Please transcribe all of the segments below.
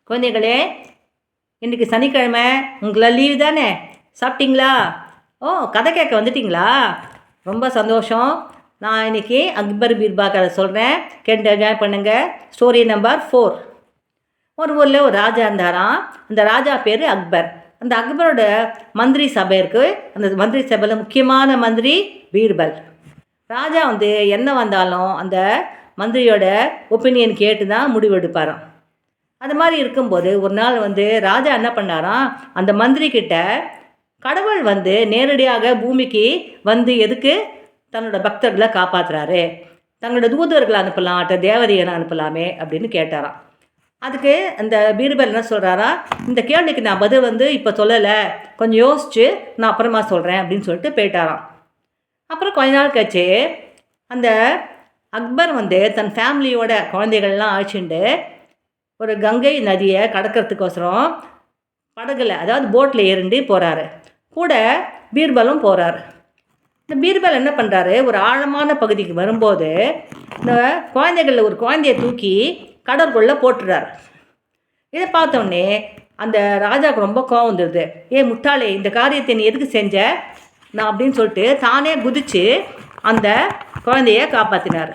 குழந்தைகளே, இன்றைக்கி சனிக்கிழமை, உங்களால் லீவு தானே? சாப்பிட்டீங்களா? ஓ, கதை கேட்க வந்துட்டிங்களா? ரொம்ப சந்தோஷம். நான் இன்றைக்கி அக்பர் பீர்பா கதை சொல்கிறேன், கேட்டு என்ஜாய் பண்ணுங்கள். Story number 4. ஒரு ஊரில் ஒரு ராஜா இருந்தாராம். அந்த ராஜா பேர் அக்பர். அந்த அக்பரோட மந்திரி சபை இருக்குது. அந்த மந்திரி சபையில் முக்கியமான மந்திரி பீர்பல். ராஜா என்ன வந்தாலும் அந்த மந்திரியோட ஒப்பீனியன் கேட்டு தான் முடிவு எடுப்பாராம். அது மாதிரி இருக்கும்போது ஒரு நாள் ராஜா என்ன பண்ணாராம், அந்த மந்திரி கிட்ட கடவுள் நேரடியாக பூமிக்கு எதுக்கு தன்னோட பக்தர்களை காப்பாற்றுறாரு, தங்களோட தூதர்களை அனுப்பலாம், தேவதையை அனுப்பலாமே அப்படின்னு கேட்டாராம். அதுக்கு அந்த பீர்பல் என்ன சொல்கிறாரா, இந்த கேள்விக்கு நான் பதில் இப்போ சொல்லலை, கொஞ்சம் யோசிச்சு நான் அப்புறமா சொல்கிறேன் அப்படின்னு சொல்லிட்டு போயிட்டாராம். அப்புறம் கொஞ்ச நாள் கழிச்சு அந்த அக்பர் தன் ஃபேமிலியோட குழந்தைகள்லாம் அழைச்சிட்டு ஒரு கங்கை நதியை கடக்கிறதுக்கோசரம் படகுல, அதாவது போட்டில் ஏறிண்டு போகிறாரு. கூட பீர்பலும் போகிறார். இந்த பீர்பல் என்ன பண்ணுறாரு, ஒரு ஆழமான பகுதிக்கு வரும்போது இந்த குழந்தைகளில் ஒரு குழந்தையை தூக்கி கடற்குள்ளே போட்டுறாரு. இதை பார்த்தோன்னே அந்த ராஜாவுக்கு ரொம்ப கோவம் வந்துடுது. முட்டாளே, இந்த காரியத்தை நீ எதுக்கு செஞ்ச நான் அப்படின்னு சொல்லிட்டு தானே குதித்து அந்த குழந்தைய காப்பாற்றினார்.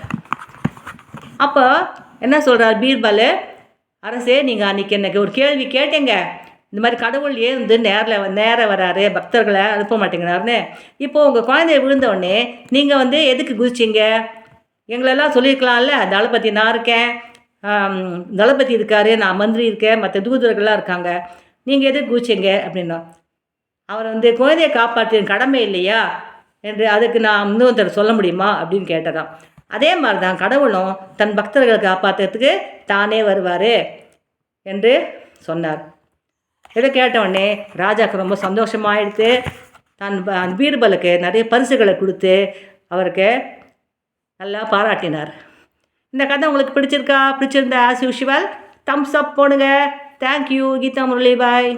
அப்போ என்ன சொல்கிறார் பீர்பல், அரசே, நீங்கள் அன்றைக்கி எனக்கு ஒரு கேள்வி கேட்டீங்க, இந்த மாதிரி கடவுள் நேரம் வராரு, பக்தர்களை அனுப்ப மாட்டேங்கிறாருன்னு. இப்போது உங்கள் குழந்தைய விழுந்தோடனே நீங்கள் எதுக்கு குதிச்சிங்க? எங்களெல்லாம் சொல்லியிருக்கலாம்ல, தளபதி நான் இருக்கேன், தளபதி இருக்கார், நான் மந்திரி இருக்கேன், மற்ற தூதர்கள்லாம் இருக்காங்க, நீங்கள் எதுக்கு குதிச்சிங்க அப்படின்னா, அவர் குழந்தையை காப்பாற்ற கடமை இல்லையா என்று அதுக்கு நான் இன்னொருத்தர் சொல்ல முடியுமா அப்படின்னு கேட்டதான். அதே மாதிரி தான் கடவுளும் தன் பக்தர்களை காப்பாற்றுறதுக்கு தானே வருவார் என்று சொன்னார். இதை கேட்டவுடனே ராஜாவுக்கு ரொம்ப சந்தோஷமாயிடுத்து. தன் பீர்பலுக்கு நிறைய பரிசுகளை கொடுத்து அவருக்கு நல்லா பாராட்டினார். இந்த கதை உங்களுக்கு பிடிச்சிருந்தா ஆஸ் யூஷுவல் தம்ஸ் அப் போடுங்க. தேங்க்யூ. கீதா முரளி, பாய்.